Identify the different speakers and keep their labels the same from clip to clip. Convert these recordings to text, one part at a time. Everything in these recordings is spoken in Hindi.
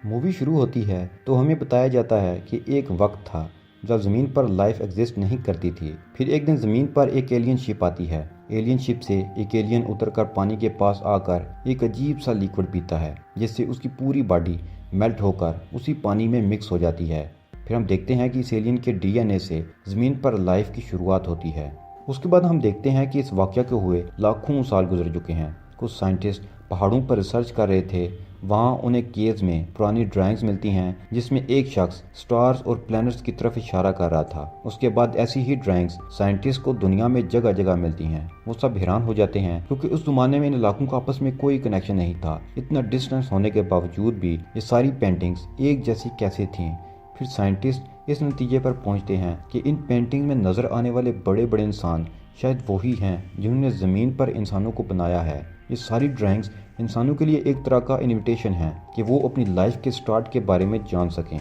Speaker 1: मूवी शुरू होती है तो हमें बताया जाता है कि एक वक्त था जब ज़मीन पर लाइफ एग्जिस्ट नहीं करती थी। फिर एक दिन ज़मीन पर एक एलियन शिप आती है। एलियन शिप से एक एलियन उतरकर पानी के पास आकर एक अजीब सा लिक्विड पीता है, जिससे उसकी पूरी बॉडी मेल्ट होकर उसी पानी में मिक्स हो जाती है। फिर हम देखते हैं कि इस एलियन के डीएनए से ज़मीन पर लाइफ की शुरुआत होती है। उसके बाद हम देखते हैं कि इस वाक़या के हुए लाखों साल गुजर चुके हैं। कुछ साइंटिस्ट पहाड़ों पर रिसर्च कर रहे थे। वहाँ उन्हें केव्स में पुरानी ड्राइंग्स मिलती हैं जिसमें एक शख्स स्टार्स और प्लैनेट्स की तरफ इशारा कर रहा था। उसके बाद ऐसी ही ड्राइंग्स साइंटिस्ट को दुनिया में जगह जगह मिलती हैं। वो सब हैरान हो जाते हैं क्योंकि उस ज़माने में इन इलाकों का आपस में कोई कनेक्शन नहीं था। इतना डिस्टेंस होने के बावजूद भी ये सारी पेंटिंग्स एक जैसी कैसे थीं। फिर साइंटिस्ट इस नतीजे पर पहुंचते हैं कि इन पेंटिंग में नज़र आने वाले बड़े बड़े इंसान शायद वही हैं जिन्होंने ज़मीन पर इंसानों को बनाया है। ये सारी ड्राइंग्स इंसानों के लिए एक तरह का इनविटेशन है कि वो अपनी लाइफ के स्टार्ट के बारे में जान सकें।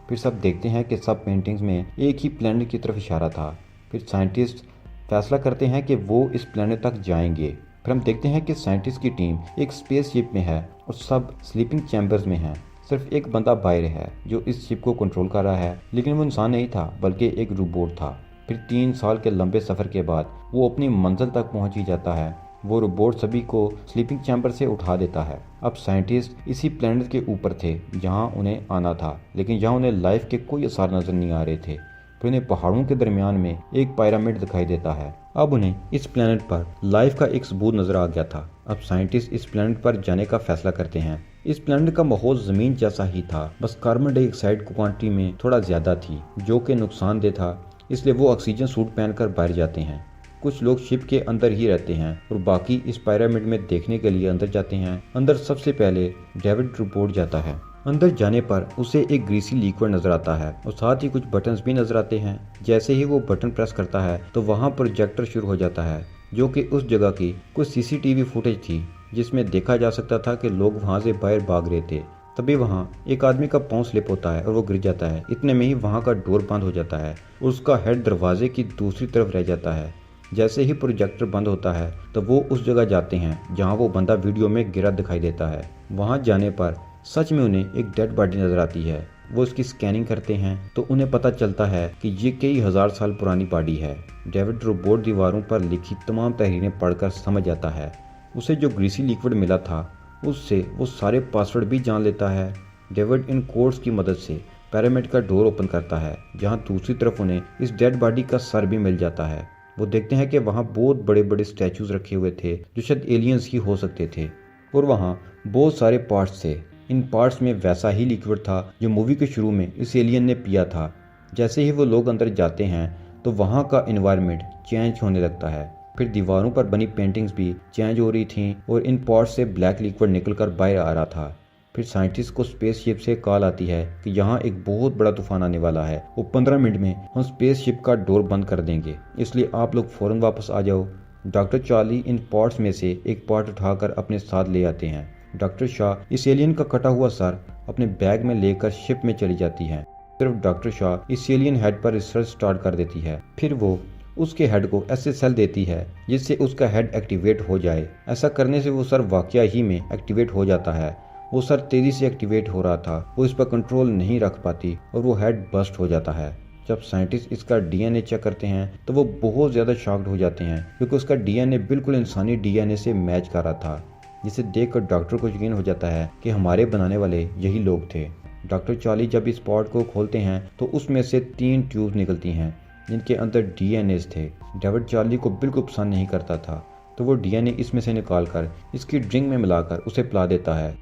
Speaker 1: फिर सब देखते हैं कि सब पेंटिंग्स में एक ही प्लैनेट की तरफ इशारा था। फिर साइंटिस्ट फैसला करते हैं कि वो इस प्लैनेट तक जाएंगे। फिर हम देखते हैं कि साइंटिस्ट की टीम एक स्पेस शिप में है और सब स्लीपिंग चैम्बर्स में हैं। सिर्फ एक बंदा बाहर है जो इस शिप को कंट्रोल कर रहा है, लेकिन वो इंसान नहीं था बल्कि एक रोबोट था। फिर 3 साल के लंबे सफ़र के बाद वो अपनी मंजिल तक पहुंच ही जाता है। वो रोबोट सभी को स्लीपिंग चैम्बर से उठा देता है। अब साइंटिस्ट इसी प्लेनेट के ऊपर थे जहां उन्हें आना था, लेकिन जहां उन्हें लाइफ के कोई आसार नजर नहीं आ रहे थे। फिर उन्हें पहाड़ों के दरमियान में एक पिरामिड दिखाई देता है। अब उन्हें इस प्लेनेट पर लाइफ का एक सबूत नजर आ गया था। अब साइंटिस्ट इस प्लेनेट पर जाने का फैसला करते हैं। इस प्लेनेट का माहौल जमीन जैसा ही था, बस कार्बन डाइऑक्साइड की क्वांटिटी में थोड़ा ज्यादा थी, जो कि नुकसानदेह था। इसलिए वो ऑक्सीजन सूट पहनकर बाहर जाते हैं। कुछ लोग शिप के अंदर ही रहते हैं और बाकी इस पिरामिड में देखने के लिए अंदर जाते हैं। अंदर सबसे पहले डेविड रोबोट जाता है। अंदर जाने पर उसे एक ग्रीसी लिक्विड नजर आता है और साथ ही कुछ बटन्स भी नजर आते हैं। जैसे ही वो बटन प्रेस करता है तो वहाँ प्रोजेक्टर शुरू हो जाता है, जो कि उस जगह की कुछ सीसीटीवी फुटेज थी जिसमें देखा जा सकता था कि लोग वहाँ से बाहर भाग रहे थे। तभी वहाँ एक आदमी का पांव स्लिप होता है और वो गिर जाता है। इतने में ही वहाँ का डोर बंद हो जाता है और उसका हेड दरवाजे की दूसरी तरफ रह जाता है। जैसे ही प्रोजेक्टर बंद होता है तो वो उस जगह जाते हैं जहां वो बंदा वीडियो में गिरा दिखाई देता है। वहां जाने पर सच में उन्हें एक डेड बॉडी नजर आती है। वो इसकी स्कैनिंग करते हैं तो उन्हें पता चलता है कि ये कई हजार साल पुरानी बॉडी है। डेविड रोबोट दीवारों पर लिखी तमाम तहरीरें पढ़कर समझ जाता है। उसे जो ग्रीसी लिक्विड मिला था उससे वो सारे पासवर्ड भी जान लेता है। डेविड इन कोड्स की मदद से पिरामिड का डोर ओपन करता है, जहाँ दूसरी तरफ उन्हें इस डेड बॉडी का सर भी मिल जाता है। वो देखते हैं कि वहाँ बहुत बड़े बड़े स्टैचूज रखे हुए थे जो शायद एलियंस ही हो सकते थे, और वहाँ बहुत सारे पार्ट्स थे। इन पार्ट्स में वैसा ही लिक्विड था जो मूवी के शुरू में इस एलियन ने पिया था। जैसे ही वो लोग अंदर जाते हैं तो वहाँ का एनवायरनमेंट चेंज होने लगता है। फिर दीवारों पर बनी पेंटिंग्स भी चेंज हो रही थीं और इन पार्ट्स से ब्लैक लिक्विड निकलकर बाहर आ रहा था। फिर साइंटिस्ट को स्पेसशिप से कॉल आती है कि यहाँ एक बहुत बड़ा तूफान आने वाला है, वो 15 मिनट में हम स्पेसशिप का डोर बंद कर देंगे, इसलिए आप लोग फौरन वापस आ जाओ। डॉक्टर चार्ली इन पार्ट्स में से एक पार्ट उठाकर अपने साथ ले आते हैं। डॉक्टर शाह इस एलियन का कटा हुआ सर अपने बैग में लेकर शिप में चली जाती है। सिर्फ डॉक्टर शाह इस एलियन हेड पर रिसर्च स्टार्ट कर देती है। फिर वो उसके हेड को ऐसे सेल देती है जिससे उसका हेड एक्टिवेट हो जाए। ऐसा करने से वो सर वाकया ही में एक्टिवेट हो जाता है। वो सर तेजी से एक्टिवेट हो रहा था, वो इस पर कंट्रोल नहीं रख पाती और वो हेड बस्ट हो जाता है। जब साइंटिस्ट इसका डीएनए चेक करते हैं तो वो बहुत ज़्यादा शॉक्ड हो जाते हैं, क्योंकि उसका डीएनए बिल्कुल इंसानी डीएनए से मैच कर रहा था, जिसे देखकर डॉक्टर को यकीन हो जाता है कि हमारे बनाने वाले यही लोग थे। डॉक्टर चार्ली जब इस पॉट को खोलते हैं तो उसमें से 3 ट्यूब निकलती हैं जिनके अंदर डीएनए थे। डेविड चार्ली को बिल्कुल पसंद नहीं करता था, तो वो डीएनए इसमें से निकालकर इसकी ड्रिंक में मिलाकर उसे पिला देता है।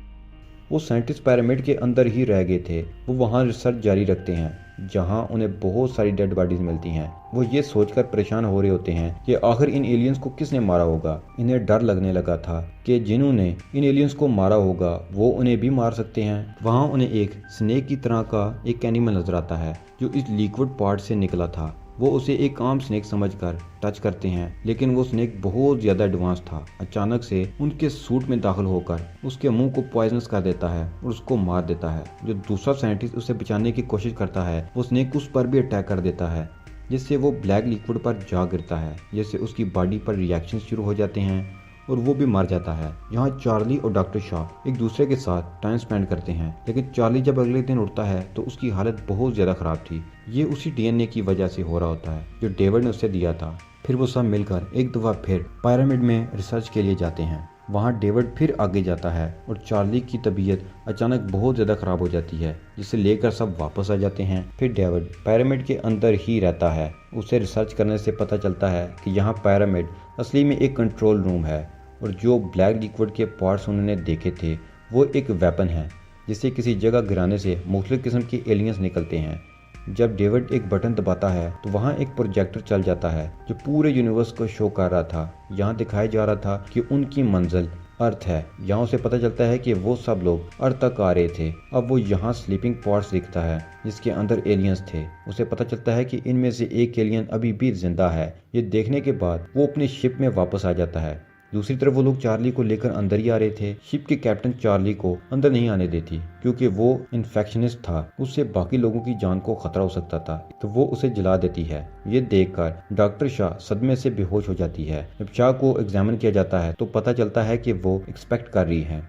Speaker 1: वो साइंटिस्ट पिरामिड के अंदर ही रह गए थे। वो वहाँ रिसर्च जारी रखते हैं जहाँ उन्हें बहुत सारी डेड बॉडीज मिलती हैं। वो ये सोचकर परेशान हो रहे होते हैं कि आखिर इन एलियंस को किसने मारा होगा। इन्हें डर लगने लगा था कि जिन्होंने इन एलियंस को मारा होगा वो उन्हें भी मार सकते हैं। वहाँ उन्हें एक स्नेक की तरह का एक एनिमल नजर आता है जो इस लिक्विड पार्ट से निकला था। वो उसे एक आम स्नेक समझकर टच करते हैं, लेकिन वो स्नेक बहुत ज्यादा एडवांस था। अचानक से उनके सूट में दाखिल होकर उसके मुंह को पॉइजनस कर देता है और उसको मार देता है। जो दूसरा साइंटिस्ट उसे बचाने की कोशिश करता है वो स्नेक उस पर भी अटैक कर देता है, जिससे वो ब्लैक लिक्विड पर जा गिरता है, जिससे उसकी बॉडी पर रिएक्शन शुरू हो जाते हैं और वो भी मर जाता है। यहाँ चार्ली और डॉक्टर शाह एक दूसरे के साथ टाइम स्पेंड करते हैं, लेकिन चार्ली जब अगले दिन उठता है तो उसकी हालत बहुत ज्यादा खराब थी। ये उसी डीएनए की वजह से हो रहा होता है जो डेविड ने उसे दिया था। फिर वो सब मिलकर एक दफा फिर पिरामिड में रिसर्च के लिए जाते हैं। वहाँ डेविड फिर आगे जाता है और चार्ली की तबीयत अचानक बहुत ज़्यादा ख़राब हो जाती है, जिसे लेकर सब वापस आ जाते हैं। फिर डेविड पिरामिड के अंदर ही रहता है। उसे रिसर्च करने से पता चलता है कि यहाँ पिरामिड असली में एक कंट्रोल रूम है और जो ब्लैक लिक्विड के पार्ट्स उन्होंने देखे थे वो एक वेपन है जिसे किसी जगह गिराने से मुख्तलिफ किस्म के एलियंस निकलते हैं। जब डेविड एक बटन दबाता है तो वहाँ एक प्रोजेक्टर चल जाता है जो पूरे यूनिवर्स को शो कर रहा था। यहाँ दिखाया जा रहा था कि उनकी मंजिल अर्थ है। यहाँ उसे पता चलता है कि वो सब लोग अर्थ तक आ रहे थे। अब वो यहाँ स्लीपिंग पॉड्स दिखता है जिसके अंदर एलियंस थे। उसे पता चलता है कि इनमें से एक एलियन अभी भी जिंदा है। ये देखने के बाद वो अपनी शिप में वापस आ जाता है। दूसरी तरफ वो लोग चार्ली को लेकर अंदर ही आ रहे थे। शिप के कैप्टन चार्ली को अंदर नहीं आने देती क्योंकि वो इन्फेक्शनिस्ट था, उससे बाकी लोगों की जान को खतरा हो सकता था, तो वो उसे जला देती है। ये देखकर डॉक्टर शाह सदमे से बेहोश हो जाती है। जब शाह को एग्जामिन किया जाता है तो पता चलता है कि वो एक्सपेक्ट कर रही है,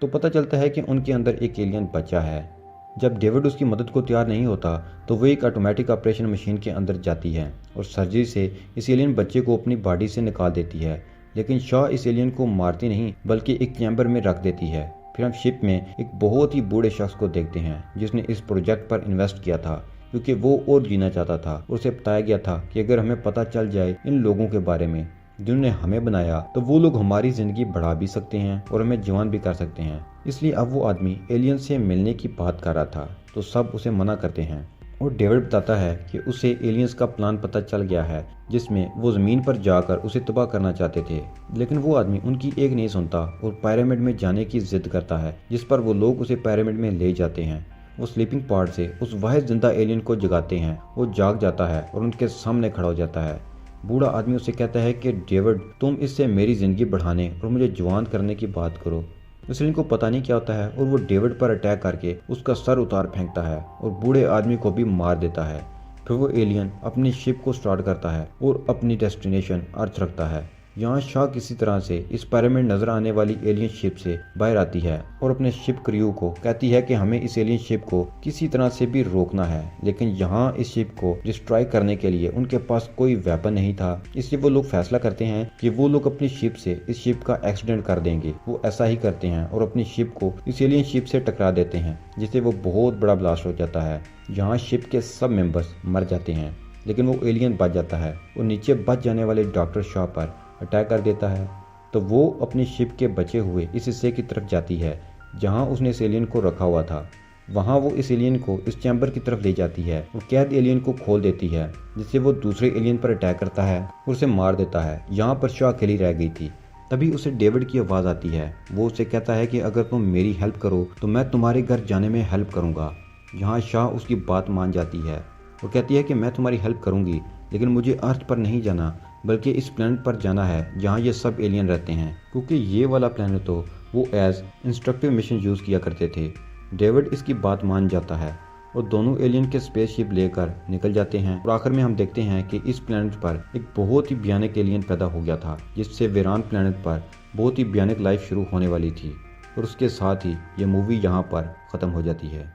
Speaker 1: तो पता चलता है कि उनके अंदर एक एलियन बचा है। जब डेविड उसकी मदद को तैयार नहीं होता तो वो एक ऑटोमेटिक ऑपरेशन मशीन के अंदर जाती है और सर्जरी से इस एलियन बच्चे को अपनी बॉडी से निकाल देती है। लेकिन शाह इस एलियन को मारती नहीं बल्कि एक चैम्बर में रख देती है। फिर हम शिप में एक बहुत ही बूढ़े शख्स को देखते हैं जिसने इस प्रोजेक्ट पर इन्वेस्ट किया था क्योंकि वो और जीना चाहता था। उसे बताया गया था कि अगर हमें पता चल जाए इन लोगों के बारे में जिन्होंने हमें बनाया तो वो लोग हमारी जिंदगी बढ़ा भी सकते हैं और हमें जवान भी कर सकते हैं। इसलिए अब वो आदमी एलियन से मिलने की बात कर रहा था तो सब उसे मना करते हैं और डेविड बताता है कि उसे एलियंस का प्लान पता चल गया है जिसमें वो ज़मीन पर जाकर उसे तबाह करना चाहते थे। लेकिन वो आदमी उनकी एक नहीं सुनता और पिरामिड में जाने की जिद करता है, जिस पर वो लोग उसे पिरामिड में ले जाते हैं। वो स्लीपिंग पॉड से उस वाहिद जिंदा एलियन को जगाते हैं। वो जाग जाता है और उनके सामने खड़ा हो जाता है। बूढ़ा आदमी उसे कहता है कि डेविड, तुम इससे मेरी ज़िंदगी बढ़ाने और मुझे जवान करने की बात करो। इसलिए इनको पता नहीं क्या होता है और वो डेविड पर अटैक करके उसका सर उतार फेंकता है और बूढ़े आदमी को भी मार देता है। फिर वो एलियन अपनी शिप को स्टार्ट करता है और अपनी डेस्टिनेशन अर्थ रखता है। यहाँ शाह किसी तरह से इस पिरामिड नजर आने वाली एलियन शिप से बाहर आती है और अपने शिप क्रू को कहती है कि हमें इस एलियन शिप को किसी तरह से भी रोकना है। लेकिन यहाँ इस शिप को डिस्ट्रॉय करने के लिए उनके पास कोई वेपन नहीं था। इसलिए वो लोग फैसला करते हैं कि वो लोग अपनी शिप से इस शिप का एक्सीडेंट कर देंगे। वो ऐसा ही करते हैं और अपनी शिप को इस एलियन शिप से टकरा देते हैं जिससे वो बहुत बड़ा ब्लास्ट हो जाता है। यहाँ शिप के सब मेंबर्स मर जाते हैं लेकिन वो एलियन बच जाता है और नीचे बच जाने वाले डॉक्टर शाह पर अटैक कर देता है। तो वो अपनी शिप के बचे हुए इस हिस्से की तरफ जाती है जहां उसने इस एलियन को रखा हुआ था। वहां वो इस एलियन को इस चैम्बर की तरफ ले जाती है और कैद एलियन को खोल देती है जिससे वो दूसरे एलियन पर अटैक करता है और उसे मार देता है। यहाँ पर शाह अकेली रह गई थी। तभी उसे डेविड की आवाज़ आती है। वो उसे कहता है कि अगर तुम मेरी हेल्प करो तो मैं तुम्हारे घर जाने में हेल्प करूँगा। यहाँ शाह उसकी बात मान जाती है और कहती है कि मैं तुम्हारी हेल्प करूँगी, लेकिन मुझे अर्थ पर नहीं जाना बल्कि इस प्लेनेट पर जाना है जहाँ ये सब एलियन रहते हैं, क्योंकि ये वाला प्लेनेट तो वो एज इंस्ट्रक्टिव मिशन यूज़ किया करते थे। डेविड इसकी बात मान जाता है और दोनों एलियन के स्पेसशिप लेकर निकल जाते हैं और आखिर में हम देखते हैं कि इस प्लेनेट पर एक बहुत ही भयानक एलियन पैदा हो गया था जिससे वीरान प्लेनेट पर बहुत ही भयानक लाइफ शुरू होने वाली थी। और उसके साथ ही ये मूवी यहाँ पर ख़त्म हो जाती है।